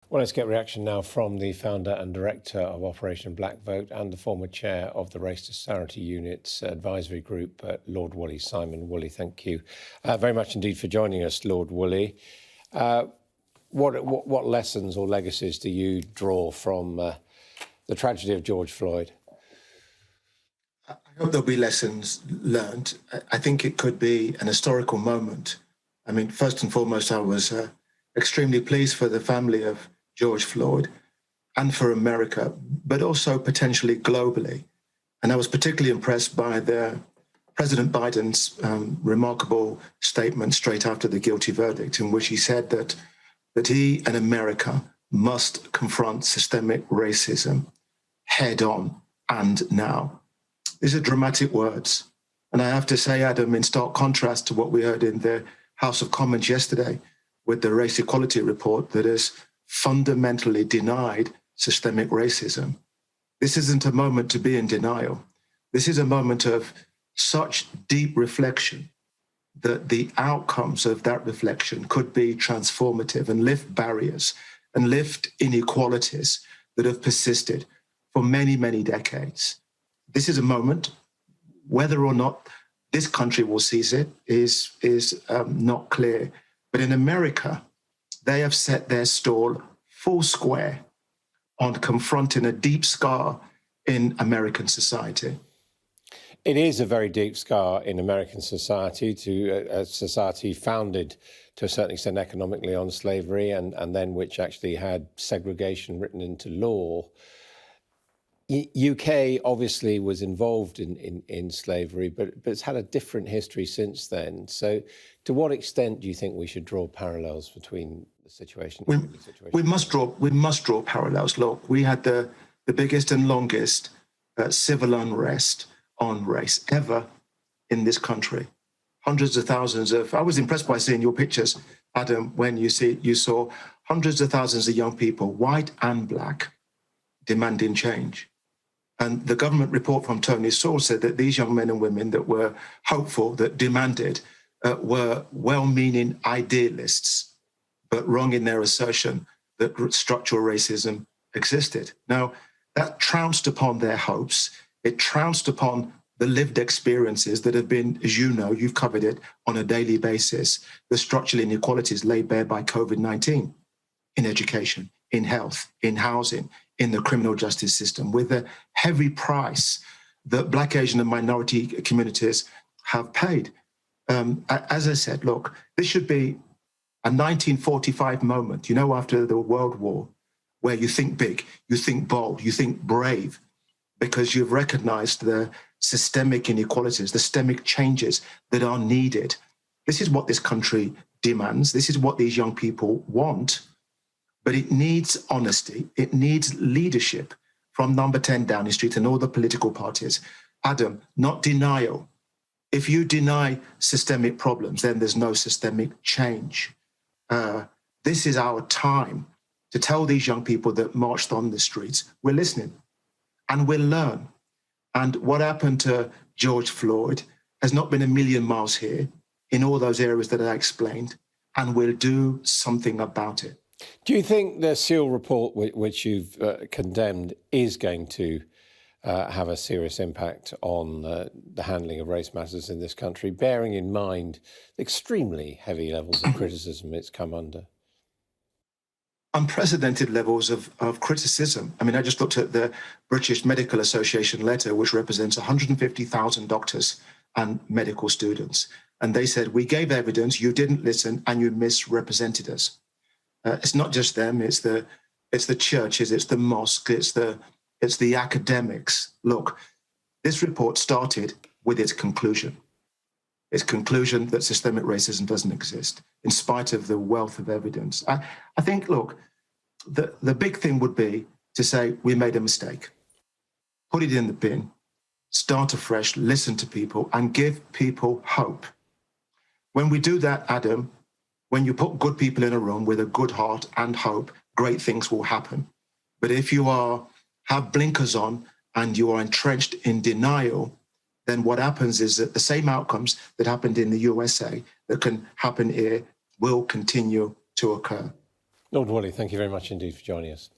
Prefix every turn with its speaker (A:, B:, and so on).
A: Well, let's get reaction now from the founder and director of Operation Black Vote and the former chair of the Race Disparity Unit advisory group, Lord Woolley, Simon Woolley. Thank you very much indeed for joining us, Lord Woolley. What lessons or legacies do you draw from the tragedy of George Floyd?
B: I hope there'll be lessons learned. I think it could be an historical moment. I mean, first and foremost, I was extremely pleased for the family of George Floyd and for America, but also potentially globally. And I was particularly impressed by President Biden's remarkable statement straight after the guilty verdict, in which he said that he and America must confront systemic racism head on and now. These are dramatic words. And I have to say, Adam, in stark contrast to what we heard in the House of Commons yesterday with the race equality report that has fundamentally denied systemic racism. This isn't a moment to be in denial. This is a moment of such deep reflection that the outcomes of that reflection could be transformative and lift barriers and lift inequalities that have persisted for many, many decades. This is a moment, whether or not this country will seize it is not clear. But in America, they have set their stall full square on confronting a deep scar in American society.
A: It is a very deep scar in American society, to a society founded to a certain extent economically on slavery and then which actually had segregation written into law. UK obviously was involved in slavery, but it's had a different history since then. So to what extent do you think we should draw parallels between the situation?
B: We must draw parallels. Look, we had the biggest and longest civil unrest on race ever in this country. Hundreds of thousands of, I was impressed by seeing your pictures, Adam, when you saw hundreds of thousands of young people, white and black, demanding change. And the government report from Tony Sewell said that these young men and women that were hopeful, that demanded, were well-meaning idealists, but wrong in their assertion that structural racism existed. Now, that trounced upon their hopes. It trounced upon the lived experiences that have been, as you know, you've covered it on a daily basis, the structural inequalities laid bare by COVID-19 in education, in health, in housing, in the criminal justice system, with the heavy price that Black, Asian and minority communities have paid. As I said, look, this should be a 1945 moment, after the World War, where you think big, you think bold, you think brave, because you've recognized the systemic inequalities, the systemic changes that are needed. This is what this country demands. This is what these young people want. But it needs honesty. It needs leadership from number 10 Downing Street and all the political parties. Adam, not denial. If you deny systemic problems, then there's no systemic change. This is our time to tell these young people that marched on the streets, we're listening and we'll learn. And what happened to George Floyd has not been a million miles here in all those areas that I explained, and we'll do something about it.
A: Do you think the Sewell report, which you've condemned, is going to have a serious impact on the handling of race matters in this country, bearing in mind the extremely heavy levels of criticism it's come under?
B: Unprecedented levels of criticism. I mean, I just looked at the British Medical Association letter, which represents 150,000 doctors and medical students. And they said, we gave evidence, you didn't listen, and you misrepresented us. It's not just them, it's the churches, it's the mosque, it's the academics. Look, this report started with its conclusion. Its conclusion that systemic racism doesn't exist, in spite of the wealth of evidence. I think, look, the big thing would be to say, we made a mistake. Put it in the bin, start afresh, listen to people, and give people hope. When we do that, Adam, when you put good people in a room with a good heart and hope, great things will happen. But if you have blinkers on and you are entrenched in denial, then what happens is that the same outcomes that happened in the USA that can happen here will continue to occur.
A: Lord Woolley, thank you very much indeed for joining us.